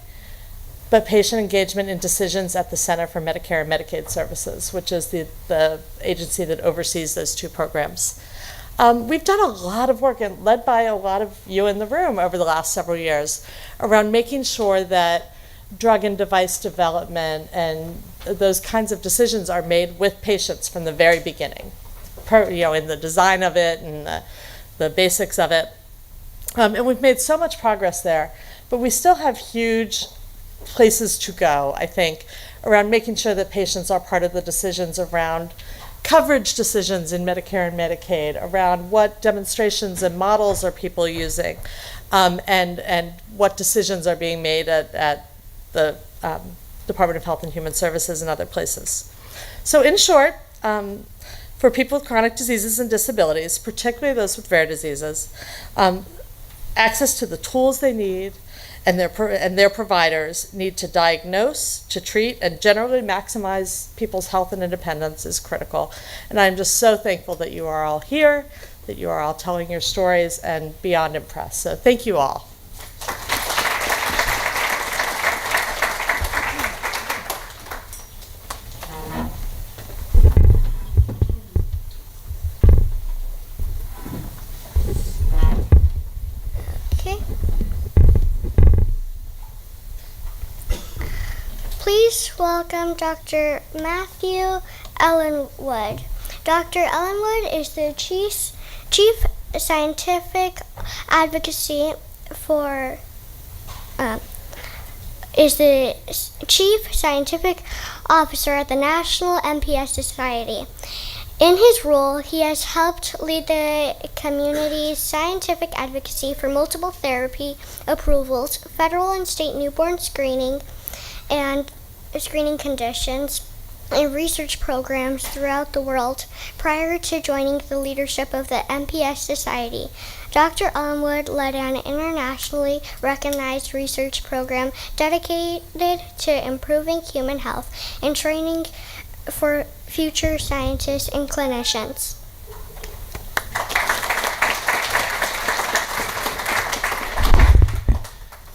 but patient engagement in decisions at the Center for Medicare and Medicaid Services, which is the agency that oversees those two programs. We've done a lot of work, and led by a lot of you in the room over the last several years, around making sure that drug and device development and those kinds of decisions are made with patients from the very beginning, in the design of it and the basics of it. And we've made so much progress there, but we still have huge places to go, I think, around making sure that patients are part of the decisions around coverage decisions in Medicare and Medicaid, around what demonstrations and models are people using, and what decisions are being made at the Department of Health and Human Services and other places. So in short, for people with chronic diseases and disabilities, particularly those with rare diseases, access to the tools they need and their providers need to diagnose, to treat, and generally maximize people's health and independence is critical. And I'm just so thankful that you are all here, that you are all telling your stories, and beyond impressed. So thank you all. Please welcome Dr. Matthew Ellenwood. Dr. Ellenwood is the Chief Scientific Advocacy for is the Chief Scientific Officer at the National MPS Society. In his role, he has helped lead the community's scientific advocacy for multiple therapy approvals, federal and state newborn screening, and screening conditions and research programs throughout the world prior to joining the leadership of the MPS Society. Dr. Ellenwood led an internationally recognized research program dedicated to improving human health and training for future scientists and clinicians.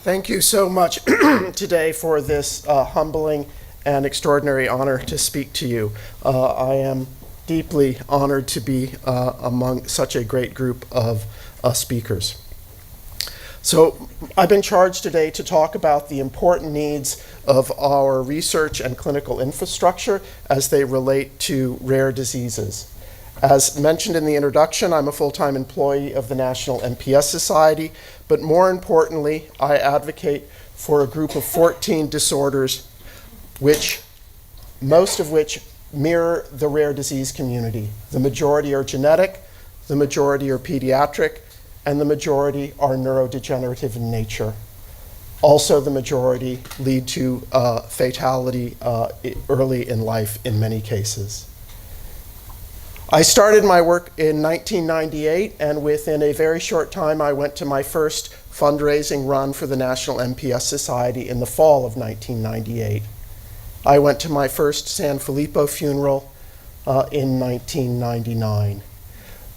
Thank you so much today for this humbling and extraordinary honor to speak to you. I am deeply honored to be among such a great group of speakers. So I've been charged today to talk about the important needs of our research and clinical infrastructure as they relate to rare diseases. As mentioned in the introduction, I'm a full-time employee of the National MPS Society, but more importantly, I advocate for a group of 14 disorders, most of which mirror the rare disease community. The majority are genetic, the majority are pediatric, and the majority are neurodegenerative in nature. Also, the majority lead to fatality early in life in many cases. I started my work in 1998, and within a very short time, I went to my first fundraising run for the National MPS Society in the fall of 1998. I went to my first San Filippo funeral in 1999.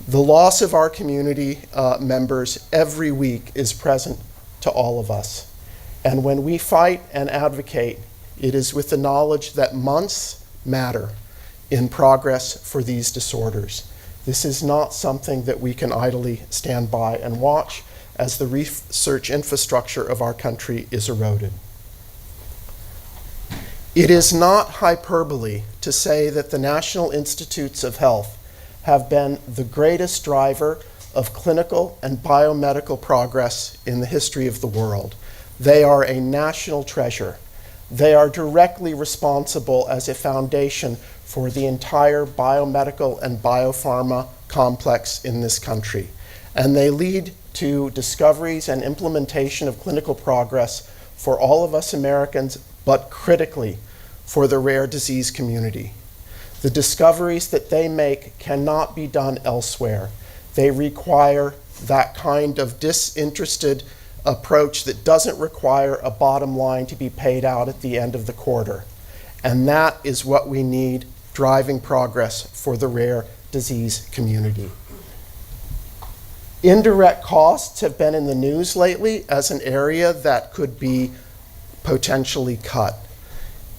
The loss of our community members every week is present to all of us. And when we fight and advocate, it is with the knowledge that months matter in progress for these disorders. This is not something that we can idly stand by and watch as the research infrastructure of our country is eroded. It is not hyperbole to say that the National Institutes of Health have been the greatest driver of clinical and biomedical progress in the history of the world. They are a national treasure. They are directly responsible as a foundation for the entire biomedical and biopharma complex in this country. And they lead to discoveries and implementation of clinical progress for all of us Americans, but critically for the rare disease community. The discoveries that they make cannot be done elsewhere. They require that kind of disinterested approach that doesn't require a bottom line to be paid out at the end of the quarter. And that is what we need driving progress for the rare disease community. Indirect costs have been in the news lately as an area that could be potentially cut.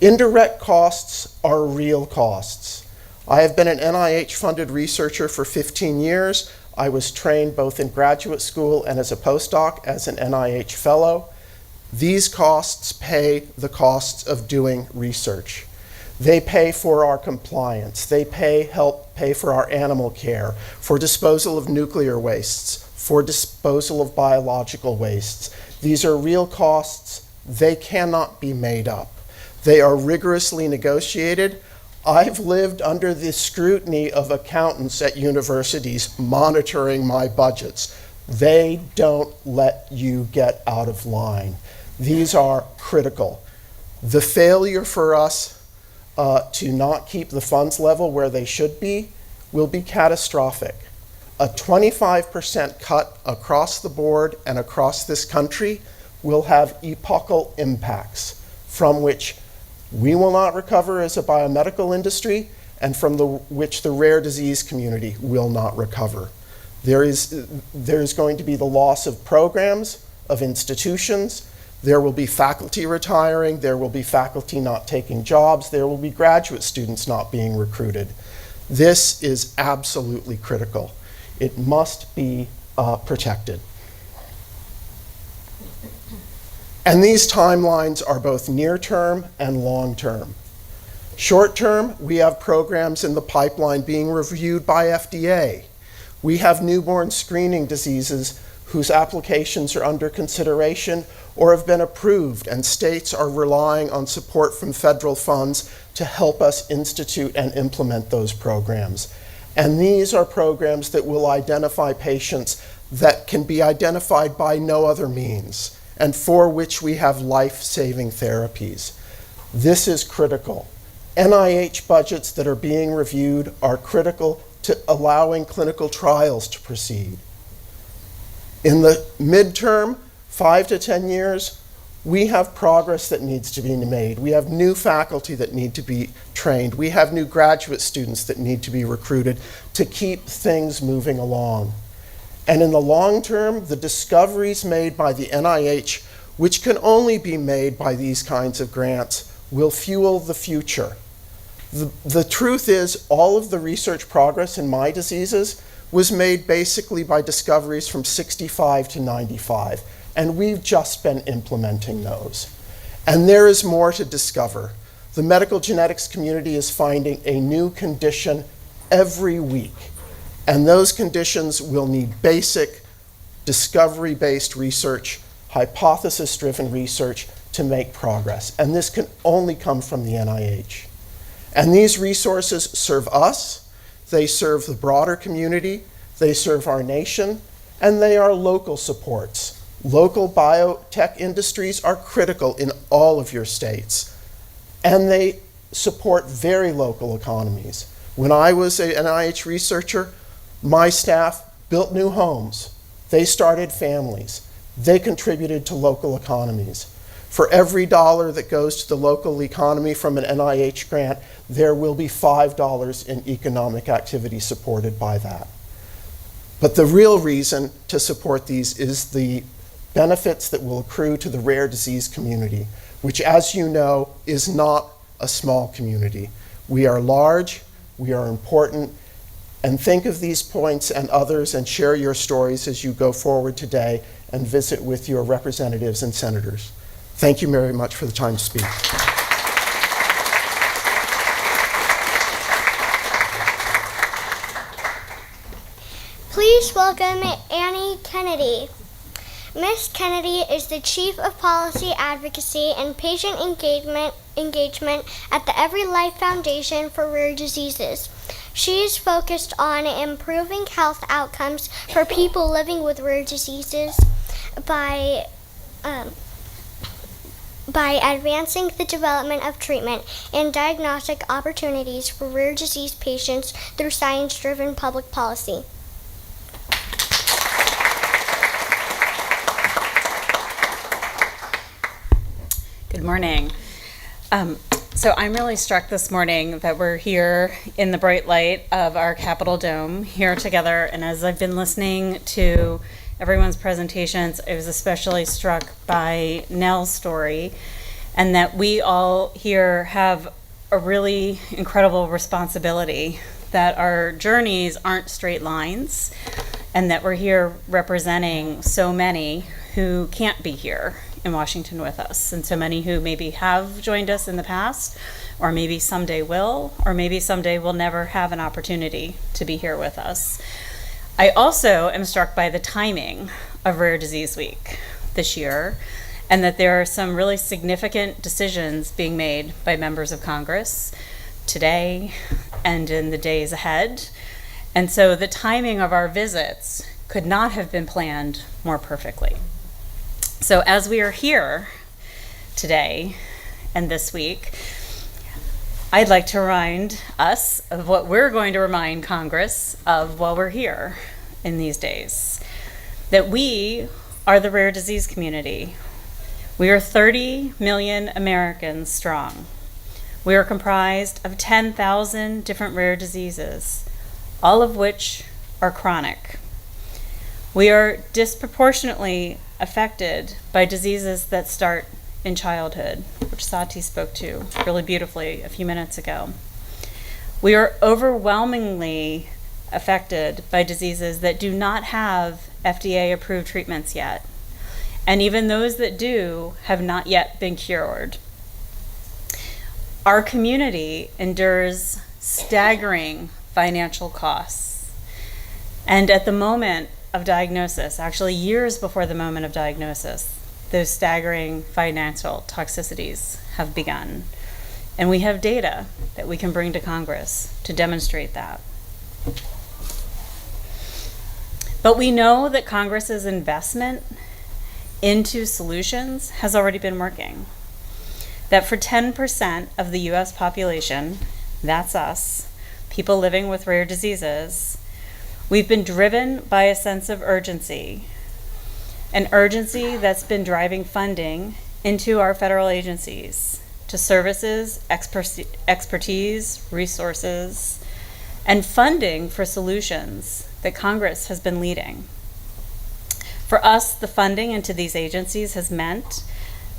Indirect costs are real costs. I have been an NIH-funded researcher for 15 years. I was trained both in graduate school and as a postdoc as an NIH fellow. These costs pay the costs of doing research. They pay for our compliance. They help pay for our animal care, for disposal of nuclear wastes, for disposal of biological wastes. These are real costs. They cannot be made up. They are rigorously negotiated. I've lived under the scrutiny of accountants at universities monitoring my budgets. They don't let you get out of line. These are critical. The failure for us to not keep the funds level where they should be will be catastrophic. A 25% cut across the board and across this country will have epochal impacts from which we will not recover as a biomedical industry and from which the rare disease community will not recover. There is going to be the loss of programs, of institutions. There will be faculty retiring. There will be faculty not taking jobs. There will be graduate students not being recruited. This is absolutely critical. It must be protected. And these timelines are both near-term and long-term. Short-term, we have programs in the pipeline being reviewed by FDA. We have newborn screening diseases whose applications are under consideration or have been approved, and states are relying on support from federal funds to help us institute and implement those programs. And these are programs that will identify patients that can be identified by no other means, and for which we have life-saving therapies. This is critical. NIH budgets that are being reviewed are critical to allowing clinical trials to proceed. In the midterm, 5 to 10 years, we have progress that needs to be made. We have new faculty that need to be trained. We have new graduate students that need to be recruited to keep things moving along. And in the long term, the discoveries made by the NIH, which can only be made by these kinds of grants, will fuel the future. The truth is, all of the research progress in my diseases was made basically by discoveries from 65 to 95, and we've just been implementing those. And there is more to discover. The medical genetics community is finding a new condition every week. And those conditions will need basic, discovery-based research, hypothesis-driven research to make progress. And this can only come from the NIH. And these resources serve us, they serve the broader community, they serve our nation, and they are local supports. Local biotech industries are critical in all of your states, and they support very local economies. When I was an NIH researcher, my staff built new homes. They started families. They contributed to local economies. For every dollar that goes to the local economy from an NIH grant, there will be $5 in economic activity supported by that. But the real reason to support these is the benefits that will accrue to the rare disease community, which, as you know, is not a small community. We are large, we are important, and think of these points and others and share your stories as you go forward today and visit with your representatives and senators. Thank you very much for the time to speak. Please welcome Annie Kennedy. Ms. Kennedy is the Chief of Policy Advocacy and Patient Engagement at the Every Life Foundation for Rare Diseases. She is focused on improving health outcomes for people living with rare diseases by advancing the development of treatment and diagnostic opportunities for rare disease patients through science-driven public policy. Good morning. So I'm really struck this morning that we're here in the bright light of our Capitol Dome here together. And as I've been listening to everyone's presentations, I was especially struck by Nell's story, and that we all here have a really incredible responsibility, that our journeys aren't straight lines, and that we're here representing so many who can't be here in Washington with us, and so many who maybe have joined us in the past, or maybe someday will, or maybe someday will never have an opportunity to be here with us. I also am struck by the timing of Rare Disease Week this year, and that there are some really significant decisions being made by members of Congress today and in the days ahead. And so the timing of our visits could not have been planned more perfectly. So as we are here today and this week, I'd like to remind us of what we're going to remind Congress of while we're here in these days. That we are the rare disease community. We are 30 million Americans strong. We are comprised of 10,000 different rare diseases, all of which are chronic. We are disproportionately affected by diseases that start in childhood, which Sati spoke to really beautifully a few minutes ago. We are overwhelmingly affected by diseases that do not have FDA-approved treatments yet, and even those that do have not yet been cured. Our community endures staggering financial costs, and at the moment of diagnosis, actually years before the moment of diagnosis, those staggering financial toxicities have begun. And we have data that we can bring to Congress to demonstrate that. But we know that Congress's investment into solutions has already been working. That for 10% of the US population, that's us, people living with rare diseases, we've been driven by a sense of urgency, an urgency that's been driving funding into our federal agencies to services, expertise, resources, and funding for solutions that Congress has been leading. For us, the funding into these agencies has meant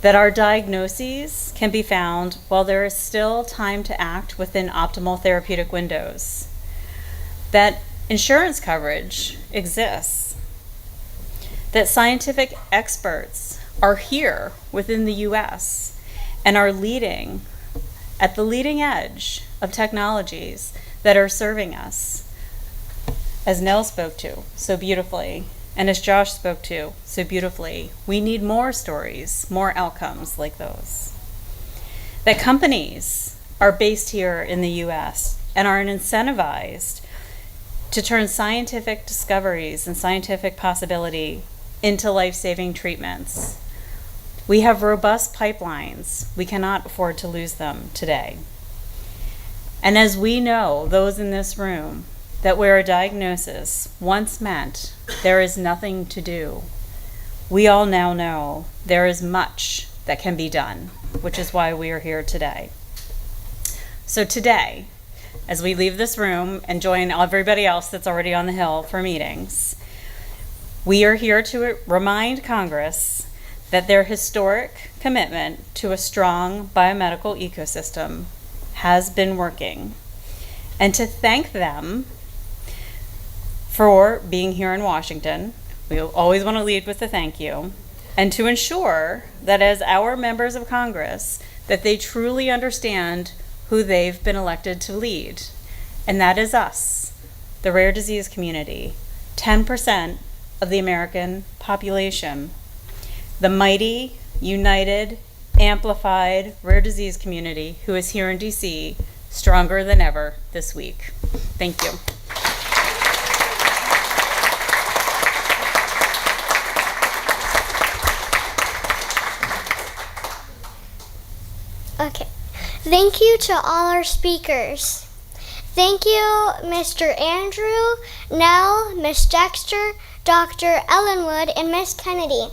that our diagnoses can be found while there is still time to act within optimal therapeutic windows, that insurance coverage exists, that scientific experts are here within the US and are leading at the leading edge of technologies that are serving us, as Nell spoke to so beautifully, and as Josh spoke to so beautifully. We need more stories, more outcomes like those. That companies are based here in the US and are incentivized to turn scientific discoveries and scientific possibility into life-saving treatments. We have robust pipelines. We cannot afford to lose them today. And as we know, those in this room, that where a diagnosis once meant there is nothing to do, we all now know there is much that can be done, which is why we are here today. So today, as we leave this room and join everybody else that's already on the Hill for meetings, we are here to remind Congress that their historic commitment to a strong biomedical ecosystem has been working, and to thank them for being here in Washington. We always want to lead with a thank you, and to ensure that as our members of Congress, that they truly understand who they've been elected to lead, and that is us, the rare disease community, 10% of the American population, the mighty, united, amplified rare disease community who is here in DC, stronger than ever this week. Thank you. Okay. Thank you to all our speakers. Thank you, Mr. Andrew, Nell, Miss Dexter, Dr. Ellenwood, and Miss Kennedy,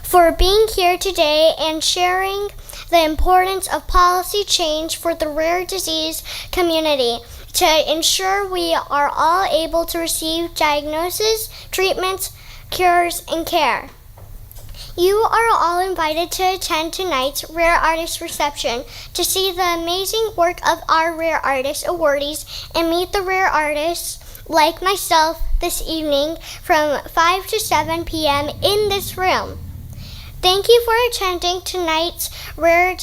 for being here today and sharing the importance of policy change for the rare disease community to ensure we are all able to receive diagnosis, treatments, cures, and care. You are all invited to attend tonight's Rare Artist Reception to see the amazing work of our Rare Artist awardees and meet the rare artists like myself this evening from 5 to 7 p.m. in this room. Thank you for attending today's Rare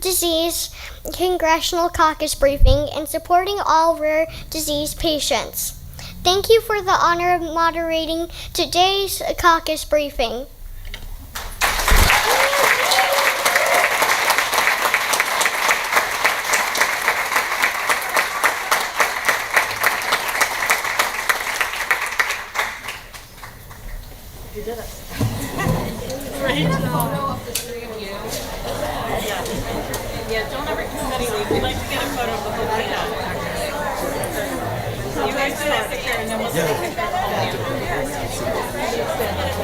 Disease Congressional Caucus briefing and supporting all rare disease patients. Thank you for the honor of moderating today's caucus briefing. You did it. Great job. Yeah, don't ever study leave. We'd like to get a photo of the whole thing. You guys do that picture and then we'll